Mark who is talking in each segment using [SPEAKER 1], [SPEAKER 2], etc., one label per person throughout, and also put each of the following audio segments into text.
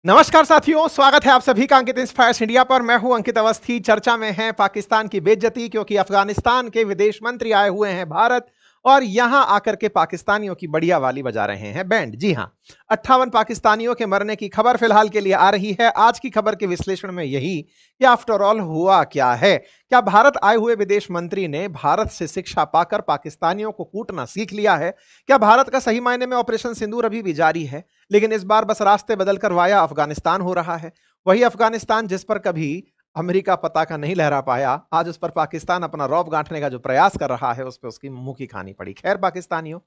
[SPEAKER 1] नमस्कार साथियों, स्वागत है आप सभी का अंकित इंस्पायर्स इंडिया पर। मैं हूं अंकित अवस्थी। चर्चा में है पाकिस्तान की बेइज्जती, क्योंकि अफगानिस्तान के विदेश मंत्री आए हुए हैं भारत और यहां आकर के पाकिस्तानियों की बढ़िया वाली बजा रहे हैं बैंड। जी हां, 58 पाकिस्तानियों के मरने की खबर फिलहाल के लिए आ रही है। आज की खबर के विश्लेषण में यही कि आफ्टर ऑल हुआ क्या है। क्या भारत आए हुए विदेश मंत्री ने भारत से शिक्षा पाकर पाकिस्तानियों को कूटना सीख लिया है? क्या भारत का सही मायने में ऑपरेशन सिंदूर अभी भी जारी है, लेकिन इस बार बस रास्ते बदलकर वाया अफगानिस्तान हो रहा है? वही अफगानिस्तान जिस पर कभी अमेरिका पताका नहीं लहरा पाया, आज उस पर पाकिस्तान अपना रौब गांठने का जो प्रयास कर रहा है, उस पर उसकी मुंह की खानी पड़ी। खैर पाकिस्तानियों,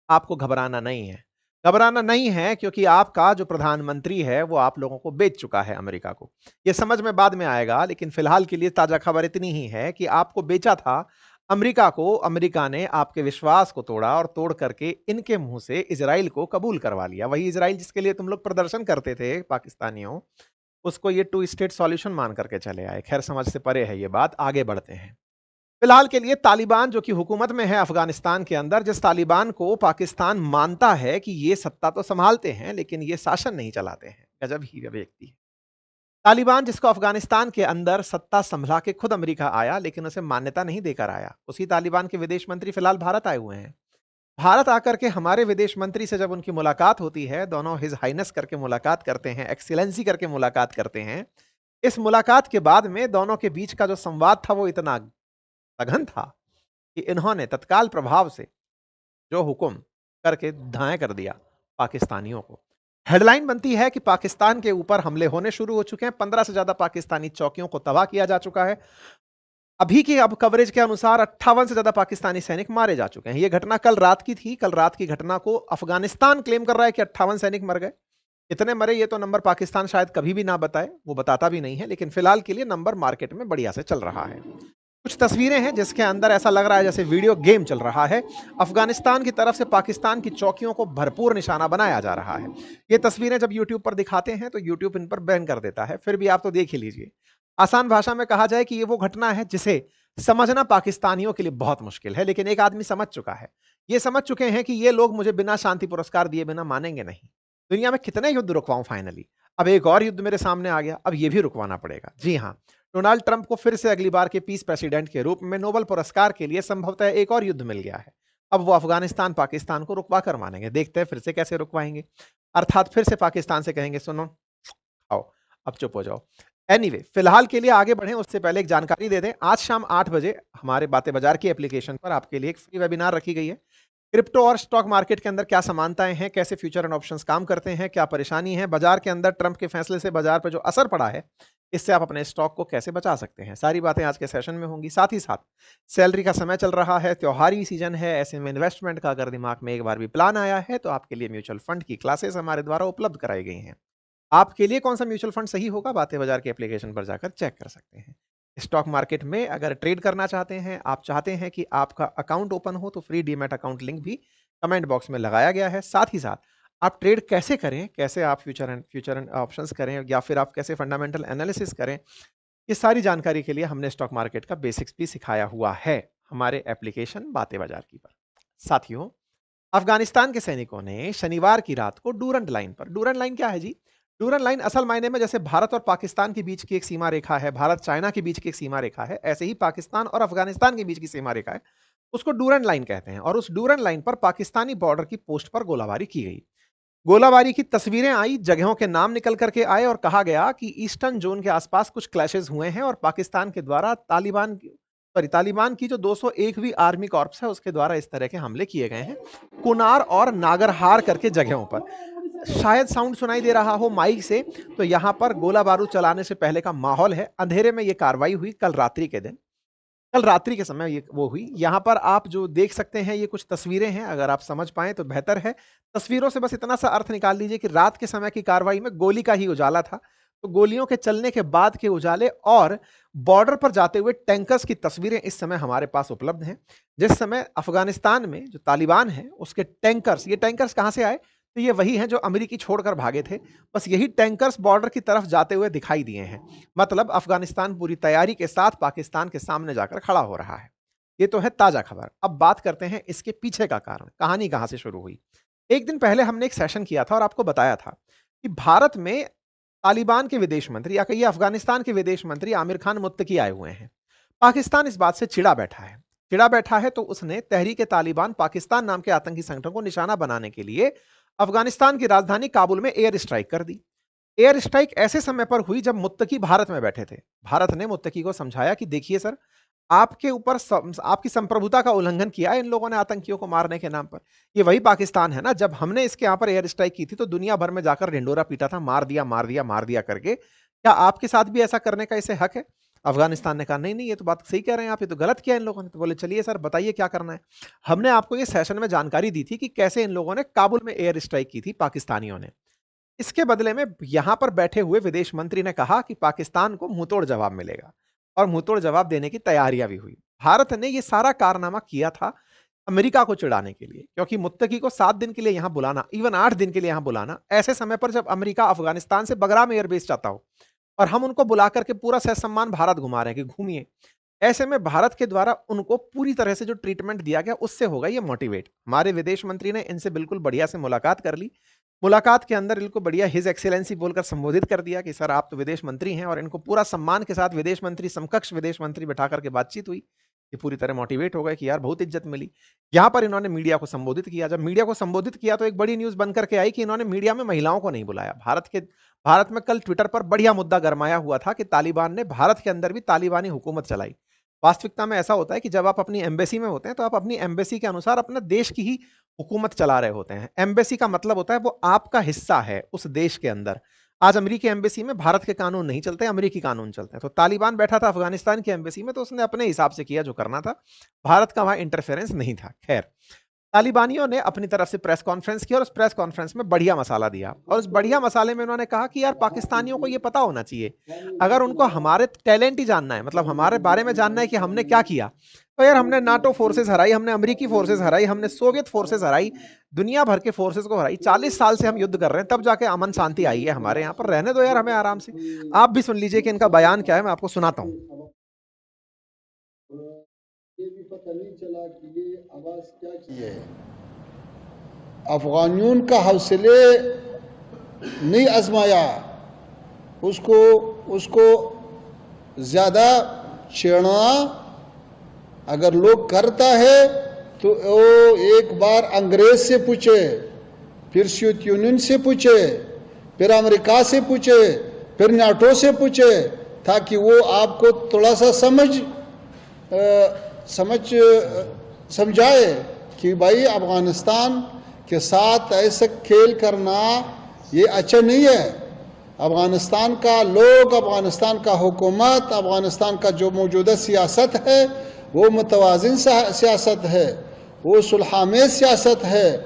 [SPEAKER 1] आपको घबराना नहीं है। घबराना नहीं है, क्योंकि आपका जो प्रधानमंत्री है वो आप लोगों को बेच चुका है अमेरिका को। ये समझ में बाद में आएगा, लेकिन फिलहाल के लिए ताजा खबर इतनी ही है कि आपको बेचा था अमेरिका को। अमेरिका ने आपके विश्वास को तोड़ा और तोड़ करके इनके मुंह से इजराइल को कबूल करवा लिया। वही इजराइल जिसके लिए तुम लोग प्रदर्शन करते थे पाकिस्तानियों, उसको ये टू स्टेट सॉल्यूशन मान करके चले आए। खैर समझ से परे है ये बात, आगे बढ़ते हैं। फिलहाल के लिए तालिबान जो कि हुकूमत में है अफगानिस्तान के अंदर, जिस तालिबान को पाकिस्तान मानता है कि ये सत्ता तो संभालते हैं लेकिन ये शासन नहीं चलाते हैं, गजब ही व्यक्ति है तालिबान, जिसको अफगानिस्तान के अंदर सत्ता संभला के खुद अमेरिका आया लेकिन उसे मान्यता नहीं देकर आया। उसी तालिबान के विदेश मंत्री फिलहाल भारत आए हुए हैं। भारत आकर के हमारे विदेश मंत्री से जब उनकी मुलाकात होती है, दोनों हिज हाइनेस करके मुलाकात करते हैं, एक्सीलेंसी करके मुलाकात करते हैं। इस मुलाकात के बाद में दोनों के बीच का जो संवाद था वो इतना सघन था कि इन्होंने तत्काल प्रभाव से जो हुक्म करके दाएं कर दिया पाकिस्तानियों को। हेडलाइन बनती है कि पाकिस्तान के ऊपर हमले होने शुरू हो चुके हैं। 15 से ज्यादा पाकिस्तानी चौकियों को तबाह किया जा चुका है। अभी की अब कवरेज के अनुसार 58 से ज्यादा पाकिस्तानी सैनिक मारे जा चुके हैं। यह घटना कल रात की थी। कल रात की घटना को अफगानिस्तान क्लेम कर रहा है कि 58 सैनिक मर गए। कितने मरे ये तो नंबर पाकिस्तान शायद कभी भी ना बताए, वो बताता भी नहीं है, लेकिन फिलहाल के लिए नंबर मार्केट में बढ़िया से चल रहा है। कुछ तस्वीरें हैं जिसके अंदर ऐसा लग रहा है जैसे वीडियो गेम चल रहा है। अफगानिस्तान की तरफ से पाकिस्तान की चौकियों को भरपूर निशाना बनाया जा रहा है। ये तस्वीरें जब यूट्यूब पर दिखाते हैं तो यूट्यूब इन पर बैन कर देता है, फिर भी आप तो देख ही लीजिए। आसान भाषा में कहा जाए कि ये वो घटना है जिसे समझना पाकिस्तानियों के लिए बहुत मुश्किल है, लेकिन एक आदमी समझ चुका है। ये समझ चुके हैं कि ये लोग मुझे बिना शांति पुरस्कार दिए बिना मानेंगे नहीं। दुनिया में कितने युद्ध रुकवाऊं फाइनली। अब एक और युद्ध मेरे सामने आ गया, अब ये भी रुकवाना पड़ेगा। जी हाँ, डोनाल्ड ट्रंप को फिर से अगली बार के पीस प्रेसिडेंट के रूप में नोबेल पुरस्कार के लिए संभवतः एक और युद्ध मिल गया है। अब वो अफगानिस्तान पाकिस्तान को रुकवा कर मानेंगे। देखते हैं फिर से कैसे रुकवाएंगे। अर्थात फिर से पाकिस्तान से कहेंगे सुनो, आओ अब चुप हो जाओ। एनीवे, फिलहाल के लिए आगे बढ़ें उससे पहले एक जानकारी दे दें। आज शाम 8 बजे हमारे बातें बाजार की एप्लीकेशन पर आपके लिए एक फ्री वेबिनार रखी गई है। क्रिप्टो और स्टॉक मार्केट के अंदर क्या समानताएं हैं, कैसे फ्यूचर एंड ऑप्शंस काम करते हैं, क्या परेशानी है, बाजार के अंदर ट्रंप के फैसले से बाजार पर जो असर पड़ा है, इससे आप अपने स्टॉक को कैसे बचा सकते हैं, सारी बातें आज के सेशन में होंगी। साथ ही साथ सैलरी का समय चल रहा है, त्योहारी सीजन है, ऐसे में इन्वेस्टमेंट का अगर दिमाग में एक बार भी प्लान आया है तो आपके लिए म्यूचुअल फंड की क्लासेस हमारे द्वारा उपलब्ध कराई गई हैं। आपके लिए कौन सा म्यूचुअल फंड सही होगा, बातें बाजार के एप्लीकेशन पर जाकर चेक कर सकते हैं। स्टॉक मार्केट में अगर ट्रेड करना चाहते हैं, आप चाहते हैं कि आपका अकाउंट ओपन हो, तो फ्री डीमैट अकाउंट लिंक भी कमेंट बॉक्स में लगाया गया है। साथ ही साथ आप ट्रेड कैसे करें, कैसे आप फ्यूचर एंड ऑप्शंस करें, या फिर आप कैसे फंडामेंटल एनालिसिस करें, ये सारी जानकारी के लिए हमने स्टॉक मार्केट का बेसिक्स भी सिखाया हुआ है हमारे एप्लीकेशन बातें बाजार की पर। साथियों, अफगानिस्तान के सैनिकों ने शनिवार की रात को डूरंड लाइन पर, डूरंड लाइन क्या है जी? डूरंड लाइन असल मायने में जैसे भारत और पाकिस्तान के बीच की एक सीमा रेखा है, भारत चाइना के बीच की एक सीमा रेखा है, ऐसे ही पाकिस्तान और अफगानिस्तान के बीच की सीमा रेखा है, उसको डूरंड लाइन कहते हैं। और उस डूरंड लाइन पर पाकिस्तानी बॉर्डर की पोस्ट पर गोलाबारी की गई। गोलाबारी की तस्वीरें आई, जगहों के नाम निकल करके आए और कहा गया कि ईस्टर्न जोन के आसपास कुछ क्लैशेस हुए हैं और पाकिस्तान के द्वारा तालिबान की जो 201वीं आर्मी कॉर्प्स है उसके द्वारा इस तरह के हमले किए गए हैं कुनार और नागरहार करके जगहों पर। शायद साउंड सुनाई दे रहा हो माइक से, तो यहां पर गोला बारूद चलाने से पहले का माहौल है। अंधेरे में यह कार्रवाई हुई कल रात्रि के दिन, कल रात्रि के समय ये वो हुई। यहां पर आप जो देख सकते हैं ये कुछ तस्वीरें हैं, अगर आप समझ पाए तो बेहतर है। तस्वीरों से बस इतना सा अर्थ निकाल लीजिए कि रात के समय की कार्रवाई में गोली का ही उजाला था। तो गोलियों के चलने के बाद के उजाले और बॉर्डर पर जाते हुए टैंकर्स की तस्वीरें इस समय हमारे पास उपलब्ध हैं। जिस समय अफगानिस्तान में जो तालिबान है उसके टैंकर्स, ये टैंकर्स कहां से आए, तो ये वही हैं जो अमेरिकी छोड़कर भागे थे। बस यही टैंकर्स बॉर्डर की तरफ जाते हुए दिखाई दिए हैं। मतलब अफगानिस्तान पूरी तैयारी के साथ पाकिस्तान के सामने जाकर खड़ा हो रहा है। ये तो है ताजा खबर। अब बात करते हैं इसके पीछे का कारण, कहानी कहां से शुरू हुई। एक दिन पहले हमने एक सेशन किया था और आपको बताया था कि भारत में तालिबान के विदेश मंत्री या कहिए अफगानिस्तान के विदेश मंत्री आमिर खान मुत्तकी आए हुए हैं। पाकिस्तान इस बात से चिढ़ा बैठा है तो उसने तहरीक तालिबान पाकिस्तान नाम के आतंकी संगठन को निशाना बनाने के लिए अफगानिस्तान की राजधानी काबुल में एयर स्ट्राइक कर दी। एयर स्ट्राइक ऐसे समय पर हुई जब मुत्तकी भारत में बैठे थे। भारत ने मुत्तकी को समझाया कि देखिए सर, आपके ऊपर आपकी संप्रभुता का उल्लंघन किया है इन लोगों ने आतंकियों को मारने के नाम पर। ये वही पाकिस्तान है ना, जब हमने इसके यहाँ पर एयर स्ट्राइक की थी तो दुनिया भर में जाकर ढिंडोरा पीटा था, मार दिया मार दिया मार दिया करके। क्या आपके साथ भी ऐसा करने का इसे हक है? अफगानिस्तान ने कहा नहीं नहीं, ये तो बात सही कह रहे हैं आप, ये तो गलत किया इन लोगों ने। तो बोले चलिए सर बताइए क्या करना है। हमने आपको ये सेशन में जानकारी दी थी कि कैसे इन लोगों ने काबुल में एयर स्ट्राइक की थी पाकिस्तानियों ने। इसके बदले में यहां पर बैठे हुए विदेश मंत्री ने कहा कि पाकिस्तान को मुंहतोड़ जवाब मिलेगा, और मुंहतोड़ जवाब देने की तैयारियां भी हुई। भारत ने यह सारा कारनामा किया था अमेरिका को चिढ़ाने के लिए, क्योंकि मुत्तकी को 7 दिन के लिए यहां बुलाना, इवन 8 दिन के लिए यहां बुलाना, ऐसे समय पर जब अमेरिका अफगानिस्तान से बगराम एयरबेस चाहता हो और हम उनको बुला करके पूरा सह सम्मान भारत घुमा रहे हैं कि घूमिए, ऐसे में भारत के द्वारा उनको पूरी तरह से जो ट्रीटमेंट दिया गया उससे होगा ये मोटिवेट। हमारे विदेश मंत्री ने इनसे बिल्कुल बढ़िया से मुलाकात कर ली। मुलाकात के अंदर इनको बढ़िया हिज एक्सीलेंसी बोलकर संबोधित कर दिया कि सर आप तो विदेश मंत्री हैं, और इनको पूरा सम्मान के साथ विदेश मंत्री समकक्ष विदेश मंत्री बैठा करके बातचीत हुई। ये पूरी तरह मोटिवेट हो गए कि यार बहुत इज्जत मिली। यहां पर इन्होंने मीडिया को संबोधित किया। जब मीडिया को संबोधित किया तो एक बड़ी न्यूज बनकर के आई कि इन्होंने मीडिया में महिलाओं को नहीं बुलाया। भारत में कल ट्विटर पर बढ़िया मुद्दा गरमाया हुआ था कि तालिबान ने भारत के अंदर भी तालिबानी हुकूमत चलाई। वास्तविकता में ऐसा होता है कि जब आप अपनी एम्बेसी में होते हैं तो आप अपनी एम्बेसी के अनुसार अपने देश की ही हुकूमत चला रहे होते हैं। एम्बेसी का मतलब होता है वो आपका हिस्सा है उस देश के अंदर। आज अमेरिकी एम्बेसी में भारत के कानून नहीं चलते, अमेरिकी कानून चलते हैं। तो तालिबान बैठा था अफगानिस्तान की एम्बेसी में, तो उसने अपने हिसाब से किया जो करना था, भारत का वहां इंटरफेरेंस नहीं था। खैर, तालिबानियों ने अपनी तरफ से प्रेस कॉन्फ्रेंस की और उस प्रेस कॉन्फ्रेंस में बढ़िया मसाला दिया, और उस बढ़िया मसाले में उन्होंने कहा कि यार पाकिस्तानियों को ये पता होना चाहिए, अगर उनको हमारे टैलेंट ही जानना है, मतलब हमारे बारे में जानना है कि हमने क्या किया, तो यार हमने नाटो फोर्सेस हराई, हमने अमेरिकी फोर्सेस हराई, हमने सोवियत फोर्सेस हराई, दुनिया भर के फोर्सेस को हराई। 40 साल से हम युद्ध कर रहे हैं, तब जाके अमन शांति आई है हमारे यहाँ पर। रहने दो यार हमें आराम से। आप भी सुन लीजिए कि इनका बयान क्या है, मैं आपको सुनाता हूँ।
[SPEAKER 2] ये भी पता नहीं चला कि ये आवाज क्या की है। अफगानियों का हौसले नहीं आजमाया, उसको ज्यादा छेड़ना अगर लोग करता है तो वो एक बार अंग्रेज से पूछे, फिर सोवियत यूनियन से पूछे, फिर अमेरिका से पूछे, फिर नाटो से पूछे, ताकि वो आपको थोड़ा सा समझाए कि भाई अफगानिस्तान के साथ ऐसा खेल करना ये अच्छा नहीं है। अफगानिस्तान का लोग, अफगानिस्तान का हुकूमत, अफगानिस्तान का जो मौजूदा सियासत है वो मुतवाज़िन सियासत है, वो सुलहामेज़ सियासत है,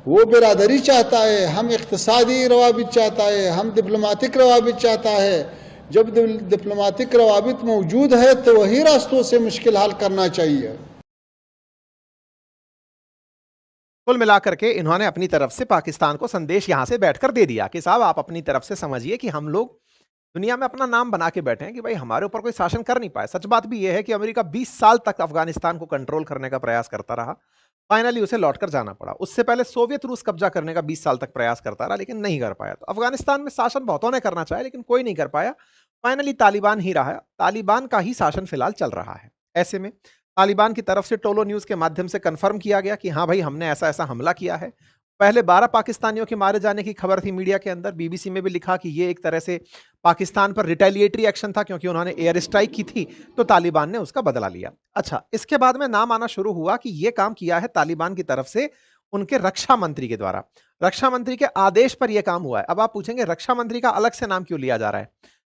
[SPEAKER 2] वो बिरादरी चाहता है, हम इक़्तिसादी रवाबित चाहता है, हम डिप्लोमेटिक रवाबित चाहता है। जब डिप्लोमेटिक रवाबित मौजूद है तो वही रास्तों से मुश्किल हल करना चाहिए।
[SPEAKER 1] कुल मिलाकर के इन्होंने अपनी तरफ से पाकिस्तान को संदेश यहां से बैठकर दे दिया कि साहब आप अपनी तरफ से समझिए कि हम लोग दुनिया में अपना नाम बना के बैठे हैं कि भाई हमारे ऊपर कोई शासन कर नहीं पाए। सच बात भी यह है कि अमेरिका 20 साल तक अफगानिस्तान को कंट्रोल करने का प्रयास करता रहा, फाइनली उसे लौटकर जाना पड़ा। उससे पहले सोवियत रूस कब्जा करने का 20 साल तक प्रयास करता रहा, लेकिन नहीं कर पाया। तो अफगानिस्तान में शासन बहुतों ने करना चाहा लेकिन कोई नहीं कर पाया। फाइनली तालिबान ही रहा, तालिबान का ही शासन फिलहाल चल रहा है। ऐसे में तालिबान की तरफ से टोलो न्यूज के माध्यम से कंफर्म किया गया कि हाँ भाई हमने ऐसा ऐसा हमला किया है। पहले 12 पाकिस्तानियों के मारे जाने की खबर थी मीडिया के अंदर, बीबीसी में भी लिखा कि ये एक तरह से पाकिस्तान पर रिटेलिएटरी एक्शन था, क्योंकि उन्होंने एयर स्ट्राइक की थी तो तालिबान ने उसका बदला लिया। अच्छा, इसके बाद में नाम आना शुरू हुआ कि यह काम किया है तालिबान की तरफ से उनके रक्षा मंत्री के द्वारा, रक्षा मंत्री के आदेश पर यह काम हुआ है। अब आप पूछेंगे रक्षा मंत्री का अलग से नाम क्यों लिया जा रहा है?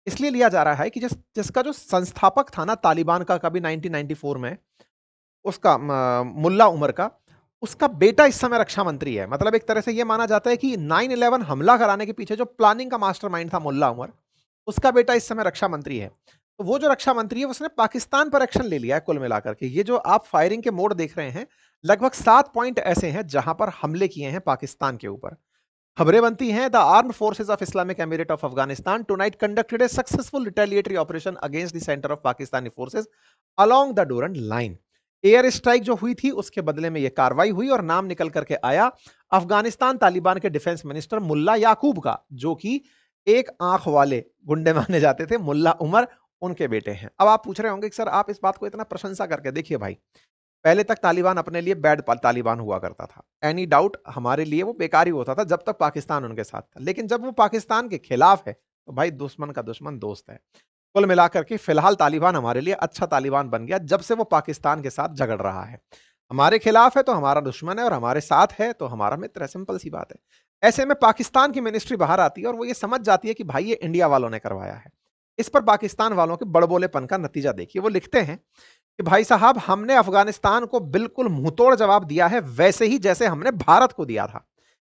[SPEAKER 1] इसलिए लिया जा रहा है कि जिसका जो संस्थापक था ना तालिबान का कभी 1994 में, उसका मुल्ला उमर का, उसका बेटा इस समय रक्षा मंत्री है। मतलब एक तरह से यह माना जाता है कि 9/11 हमला कराने के पीछे जो प्लानिंग का मास्टरमाइंड था मुल्ला उमर, उसका बेटा इस समय रक्षा मंत्री है। तो वो जो रक्षा मंत्री है उसने पाकिस्तान पर एक्शन ले लिया है। कुल मिलाकर के ये जो आप फायरिंग के मोड देख रहे हैं, लगभग 7 पॉइंट ऐसे हैं जहां पर हमले किए हैं पाकिस्तान के ऊपर। खबरें बनती हैं, the armed forces of Islamic Emirate of Afghanistan tonight conducted a successful retaliatory operation against the centre of Pakistani forces along the Durand line. Air strike जो हुई थी उसके बदले में यह कार्रवाई हुई, और नाम निकल करके आया अफगानिस्तान तालिबान के डिफेंस मिनिस्टर मुल्ला याकूब का, जो कि एक आंख वाले गुंडे माने जाते थे, मुल्ला उमर उनके बेटे हैं। अब आप पूछ रहे होंगे कि सर आप इस बात को इतना प्रशंसा करके, देखिए भाई, पहले तक तालिबान अपने लिए बैड तालिबान हुआ करता था, एनी डाउट हमारे लिए वो बेकार ही होता था जब तक पाकिस्तान उनके साथ था। लेकिन जब वो पाकिस्तान के खिलाफ है तो भाई दुश्मन का दुश्मन दोस्त है। कुल मिलाकर के फिलहाल तालिबान हमारे लिए अच्छा तालिबान बन गया जब से वो पाकिस्तान के साथ झगड़ रहा है। हमारे खिलाफ है तो हमारा दुश्मन है, और हमारे साथ है तो हमारा मित्र है, सिंपल सी बात है। ऐसे में पाकिस्तान की मिनिस्ट्री बाहर आती है और वो ये समझ जाती है कि भाई ये इंडिया वालों ने करवाया है। इस पर पाकिस्तान वालों के बड़बोलेपन का नतीजा देखिए, वो लिखते हैं कि भाई साहब हमने अफगानिस्तान को बिल्कुल मुंहतोड़ जवाब दिया है, वैसे ही जैसे हमने भारत को दिया था।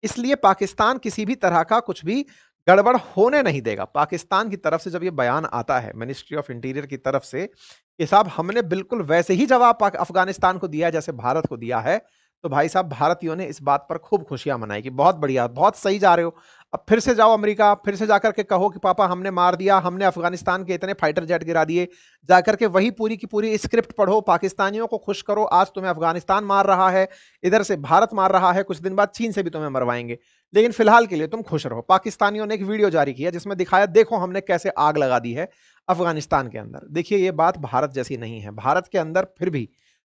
[SPEAKER 1] इसलिए पाकिस्तान किसी भी तरह का कुछ भी गड़बड़ होने नहीं देगा। पाकिस्तान की तरफ से जब ये बयान आता है मिनिस्ट्री ऑफ इंटीरियर की तरफ से कि साहब हमने बिल्कुल वैसे ही जवाब अफगानिस्तान को दिया जैसे भारत को दिया है, तो भाई साहब भारतीयों ने इस बात पर खूब खुशियां मनाई कि बहुत बढ़िया, बहुत सही जा रहे हो। अब फिर से जाओ अमेरिका, फिर से जाकर के कहो कि पापा हमने मार दिया, हमने अफगानिस्तान के इतने फाइटर जेट गिरा दिए। जाकर के वही पूरी की पूरी स्क्रिप्ट पढ़ो, पाकिस्तानियों को खुश करो, आज तुम्हें अफगानिस्तान मार रहा है, इधर से भारत मार रहा है, कुछ दिन बाद चीन से भी तुम्हें मरवाएंगे। लेकिन फिलहाल के लिए तुम खुश रहो। पाकिस्तानियों ने एक वीडियो जारी किया जिसमें दिखाया, देखो हमने कैसे आग लगा दी है अफगानिस्तान के अंदर। देखिए ये बात भारत जैसी नहीं है। भारत के अंदर फिर भी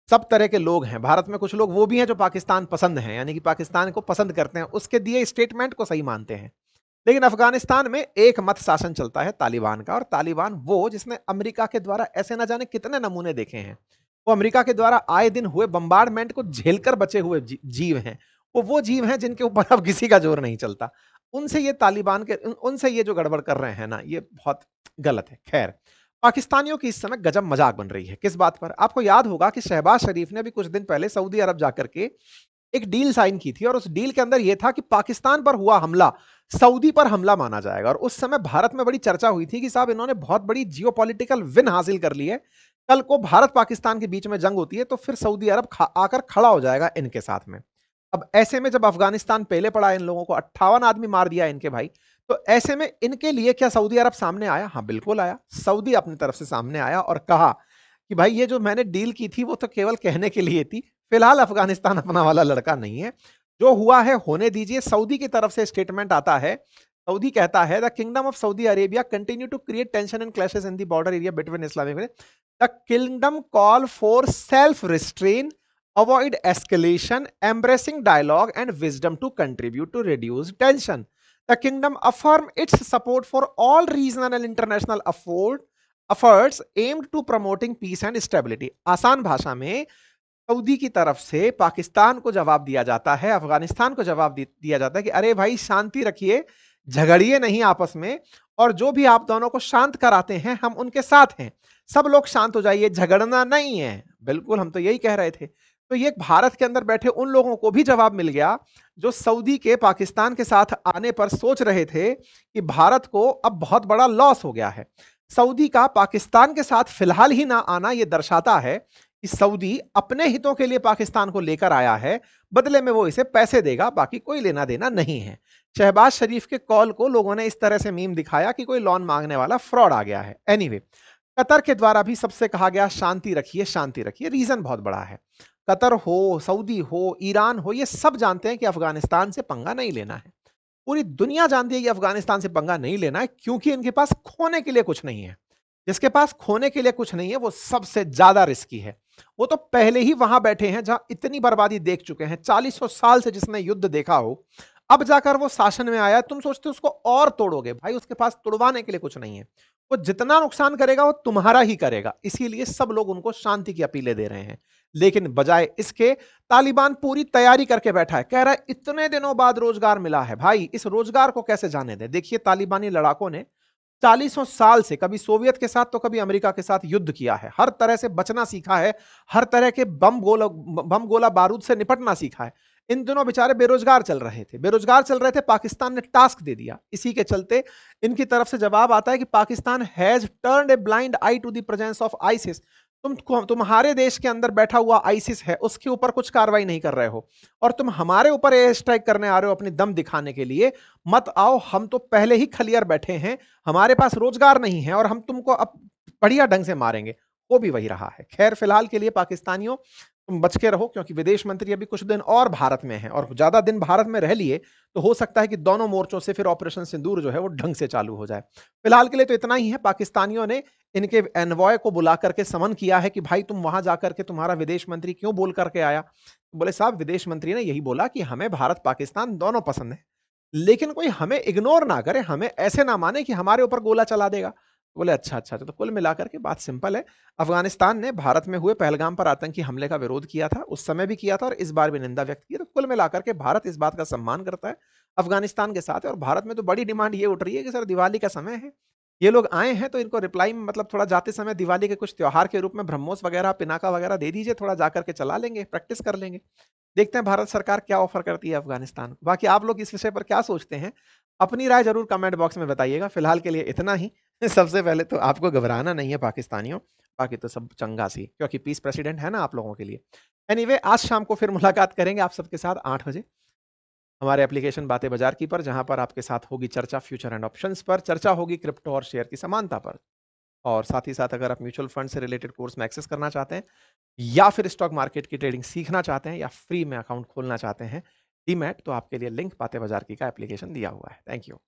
[SPEAKER 1] सब तरह के लोग हैं। भारत में कुछ लोग वो भी हैं जो पाकिस्तान पसंद हैं, यानी कि पाकिस्तान को पसंद करते हैं, उसके दिए स्टेटमेंट को सही मानते हैं। लेकिन अफगानिस्तान में एक मत शासन चलता है तालिबान का, और तालिबान वो जिसने अमेरिका के द्वारा ऐसे ना जाने कितने नमूने देखे हैं। वो अमेरिका के द्वारा आए दिन हुए बम्बार्डमेंट को झेलकर बचे हुए जीव हैं। वो जीव हैं जिनके ऊपर अब किसी का जोर नहीं चलता। उनसे ये तालिबान के उनसे ये जो गड़बड़ कर रहे हैं ना, ये बहुत गलत है। खैर, पाकिस्तानियों की इस समय गजब मजाक बन रही है। किस बात पर? आपको याद होगा कि शहबाज शरीफ ने भी कुछ दिन पहले सऊदी अरब जाकर के एक डील साइन की थी, और उस डील के अंदर यह था कि पाकिस्तान पर हुआ हमला सऊदी पर हमला माना जाएगा। और उस समय भारत में बड़ी चर्चा हुई थी कि साहब इन्होंने बहुत बड़ी जियोपॉलिटिकल विन हासिल कर ली है, कल को भारत पाकिस्तान के बीच में जंग होती है तो फिर सऊदी अरब आकर खड़ा हो जाएगा इनके साथ में। अब ऐसे में जब अफगानिस्तान पहले पड़ा, इन लोगों को 58 आदमी मार दिया इनके भाई, तो ऐसे में इनके लिए क्या सऊदी अरब सामने आया? हाँ बिल्कुल आया। सऊदी अपनी तरफ से सामने आया और कहा कि भाई ये जो मैंने डील की थी वो तो केवल कहने के लिए थी, फिलहाल अफगानिस्तान अपना वाला लड़का नहीं है, जो हुआ है होने दीजिए। सऊदी की तरफ से स्टेटमेंट आता है, सऊदी कहता है, the kingdom of Saudi Arabia continue to create tension and clashes in the border area between Islamic, the kingdom call for self restrain, avoid escalation, embracing dialogue and wisdom to contribute to reduce tension. The kingdom affirm its support for all regional and international efforts aimed to promoting peace and stability. आसान भाषा में Saudi की तरफ से पाकिस्तान को जवाब दिया जाता है, अफगानिस्तान को जवाब दिया जाता है कि अरे भाई शांति रखिए, झगड़िए नहीं आपस में, और जो भी आप दोनों को शांत कराते हैं हम उनके साथ हैं, सब लोग शांत हो जाइए, झगड़ना नहीं है। बिल्कुल, हम तो यही कह रहे थे। तो ये भारत के अंदर बैठे उन लोगों को भी जवाब मिल गया जो सऊदी के पाकिस्तान के साथ आने पर सोच रहे थे कि भारत को अब बहुत बड़ा लॉस हो गया है। सऊदी का पाकिस्तान के साथ फिलहाल ही ना आना यह दर्शाता है कि सऊदी अपने हितों के लिए पाकिस्तान को लेकर आया है, बदले में वो इसे पैसे देगा, बाकी कोई लेना देना नहीं है। शहबाज शरीफ के कॉल को लोगों ने इस तरह से मीम दिखाया कि कोई लोन मांगने वाला फ्रॉड आ गया है। एनीवे, कतर के द्वारा भी सबसे कहा गया शांति रखिए, शांति रखिए। रीजन बहुत बड़ा है। कतर हो, सऊदी हो, ईरान हो, ये सब जानते हैं कि अफगानिस्तान से पंगा नहीं लेना है। पूरी दुनिया जानती है कि अफगानिस्तान से पंगा नहीं लेना है, क्योंकि इनके पास खोने के लिए कुछ नहीं है। जिसके पास खोने के लिए कुछ नहीं है वो सबसे ज्यादा रिस्की है। वो तो पहले ही वहां बैठे हैं जहां इतनी बर्बादी देख चुके हैं। 40 साल से जिसने युद्ध देखा हो, अब जाकर वो शासन में आया, तुम सोचते हो उसको और तोड़ोगे? भाई उसके पास तोड़वाने के लिए कुछ नहीं है। वो जितना नुकसान करेगा वो तुम्हारा ही करेगा। इसीलिए सब लोग उनको शांति की अपीलें दे रहे हैं। लेकिन बजाय इसके तालिबान पूरी तैयारी करके बैठा है, कह रहा है इतने दिनों बाद रोजगार मिला है। भाई इस रोजगार को कैसे जाने दें? देखिए, तालिबानी लड़ाकों ने 40 साल से कभी सोवियत के साथ तो कभी अमेरिका के साथ युद्ध किया है, हर तरह से बचना सीखा है, हर तरह के बम गोला बारूद से निपटना सीखा है। इन दिनों बेचारे बेरोजगार चल रहे थे, पाकिस्तान ने टास्क दे दिया। इसी के चलते इनकी तरफ से जवाब आता है कि Pakistan has turned a blind eye to the presence of ISIS. तुम्हारे देश के अंदर बैठा हुआ आईसिस है, उसके ऊपर कुछ कार्रवाई नहीं कर रहे हो, और तुम हमारे ऊपर एयर स्ट्राइक करने आ रहे हो अपनी दम दिखाने के लिए। मत आओ, हम तो पहले ही खलियर बैठे हैं, हमारे पास रोजगार नहीं है और हम तुमको अब बढ़िया ढंग से मारेंगे। वो भी वही रहा है। खैर फिलहाल के लिए पाकिस्तानियों तुम बच के रहो, क्योंकि विदेश मंत्री अभी कुछ दिन और भारत में हैं और ज्यादा दिन भारत में रह लिए तो हो सकता है कि दोनों मोर्चों से फिर ऑपरेशन सिंदूर जो है वो ढंग से चालू हो जाए। फिलहाल के लिए तो इतना ही है। पाकिस्तानियों ने इनके एनवॉय को बुला करके समन किया है कि भाई तुम वहां जाकर के तुम्हारा विदेश मंत्री क्यों बोल करके आया। बोले साहब विदेश मंत्री ने यही बोला कि हमें भारत पाकिस्तान दोनों पसंद है, लेकिन कोई हमें इग्नोर ना करे, हमें ऐसे ना माने कि हमारे ऊपर गोला चला देगा। बोले अच्छा अच्छा, तो कुल मिलाकर के बात सिंपल है। अफगानिस्तान ने भारत में हुए पहलगाम पर आतंकी हमले का विरोध किया था, उस समय भी किया था और इस बार भी निंदा व्यक्त की। तो कुल मिलाकर के भारत इस बात का सम्मान करता है, अफगानिस्तान के साथ है। और भारत में तो बड़ी डिमांड ये उठ रही है कि सर दिवाली का समय है, ये लोग आए हैं तो इनको रिप्लाई में मतलब थोड़ा जाते समय दिवाली के कुछ त्योहार के रूप में ब्रह्मोस वगैरह पिनाका वगैरह दे दीजिए, थोड़ा जाकर के चला लेंगे, प्रैक्टिस कर लेंगे। देखते हैं भारत सरकार क्या ऑफर करती है अफगानिस्तान को। बाकी आप लोग इस विषय पर क्या सोचते हैं, अपनी राय जरूर कमेंट बॉक्स में बताइएगा। फिलहाल के लिए इतना ही। सबसे पहले तो आपको घबराना नहीं है पाकिस्तानियों, बाकी तो सब चंगा सी, क्योंकि पीस प्रेसिडेंट है ना आप लोगों के लिए। एनीवे आज शाम को फिर मुलाकात करेंगे आप सबके साथ 8 बजे हमारे एप्लीकेशन बातें बाजार की पर, जहां पर आपके साथ होगी चर्चा फ्यूचर एंड ऑप्शंस पर, चर्चा होगी क्रिप्टो और शेयर की समानता पर। और साथ ही साथ अगर आप म्यूचुअल फंड से रिलेटेड कोर्स में एक्सेस करना चाहते हैं या फिर स्टॉक मार्केट की ट्रेडिंग सीखना चाहते हैं या फ्री में अकाउंट खोलना चाहते हैं डीमैट, तो आपके लिए लिंक बातें बाजार की का एप्लीकेशन दिया हुआ है। Thank you.